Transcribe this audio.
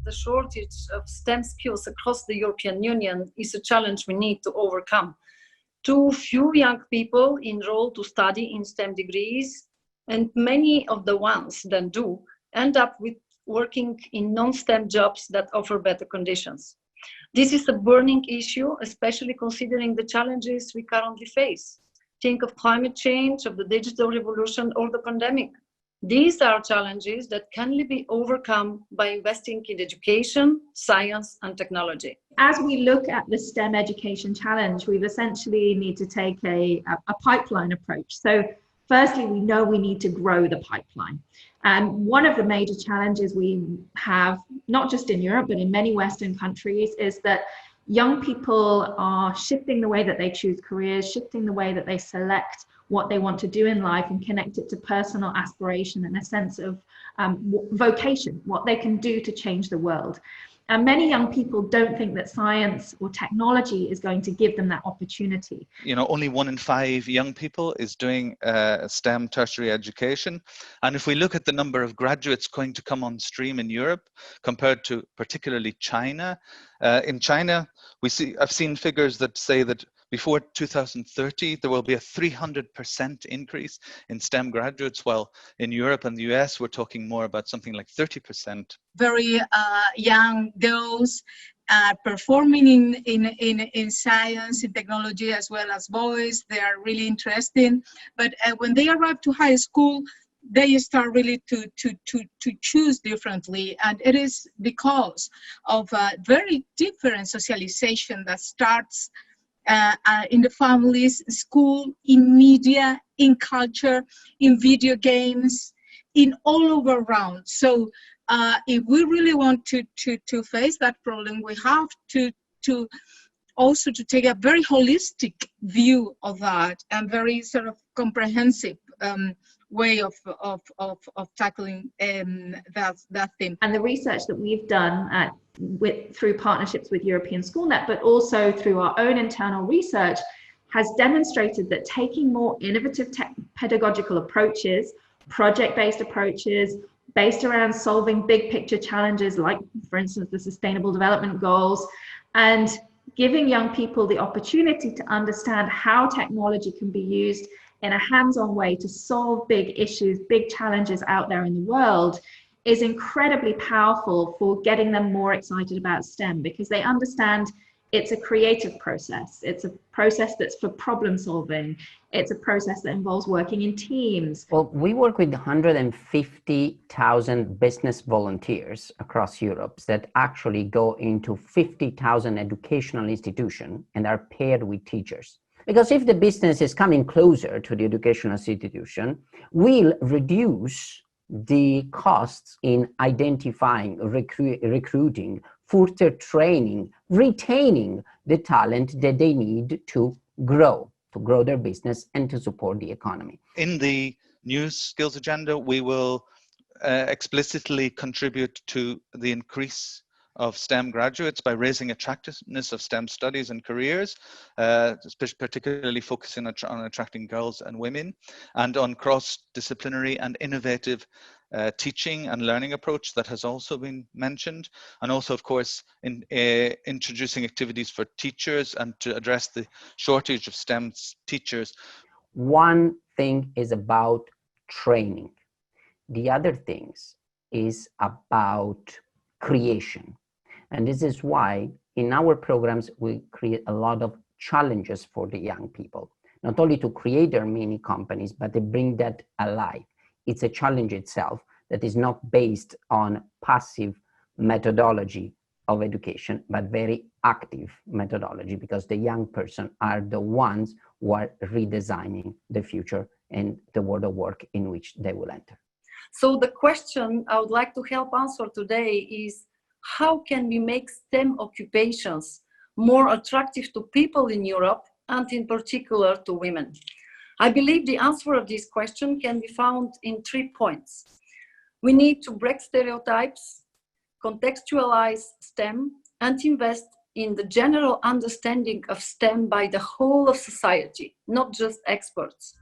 the shortage of STEM skills across the European Union is a challenge we need to overcome. Too few young people enroll to study in STEM degrees, and many of the ones that do end up with working in non-STEM jobs that offer better conditions. This is a burning issue, especially considering the challenges we currently face. Think of climate change, of the digital revolution, or the pandemic. These are challenges that can only be overcome by investing in education, science, and technology. As we look at the STEM education challenge, we've essentially need to take a pipeline approach. So firstly, we know we need to grow the pipeline. And one of the major challenges we have, not just in Europe, but in many Western countries, is that young people are shifting the way that they choose careers, shifting the way that they select what they want to do in life and connect it to personal aspiration and a sense of vocation, what they can do to change the world. And many young people don't think that science or technology is going to give them that opportunity. You know, only 1 in 5 young people is doing STEM tertiary education. And if we look at the number of graduates going to come on stream in Europe compared to particularly China, in China, I've seen figures that say that before 2030, there will be a 300% increase in STEM graduates, while in Europe and the US, we're talking more about something like 30%. Very young girls performing in science, in technology, as well as boys. They are really interesting. But when they arrive to high school, they start really to choose differently. And it is because of a very different socialization that starts in the families, school, in media, in culture, in video games, in all over around. So if we really want to face that problem, we have to also to take a very holistic view of that and very sort of comprehensive way of tackling that theme. And the research that we've done through partnerships with European SchoolNet, but also through our own internal research, has demonstrated that taking more innovative pedagogical approaches, project-based approaches, based around solving big picture challenges like, for instance, the Sustainable Development Goals, and giving young people the opportunity to understand how technology can be used in a hands-on way to solve big issues, big challenges out there in the world, is incredibly powerful for getting them more excited about STEM, because they understand it's a creative process. It's a process that's for problem solving. It's a process that involves working in teams. Well, we work with 150,000 business volunteers across Europe that actually go into 50,000 educational institutions and are paired with teachers. Because if the business is coming closer to the educational institution, we'll reduce the costs in identifying, recruiting, further training, retaining the talent that they need to grow their business and to support the economy. In the new skills agenda, we will explicitly contribute to the increase of STEM graduates by raising attractiveness of STEM studies and careers, particularly focusing on attracting girls and women, and on cross-disciplinary and innovative teaching and learning approach that has also been mentioned, and also, of course, in introducing activities for teachers and to address the shortage of STEM teachers. One thing is about training. The other things is about creation. And this is why in our programs, we create a lot of challenges for the young people, not only to create their mini companies, but to bring that alive. It's a challenge itself that is not based on passive methodology of education, but very active methodology, because the young person are the ones who are redesigning the future and the world of work in which they will enter. So the question I would like to help answer today is, how can we make STEM occupations more attractive to people in Europe, and in particular to women? I believe the answer of this question can be found in 3 points. We need to break stereotypes, contextualize STEM, and invest in the general understanding of STEM by the whole of society, not just experts.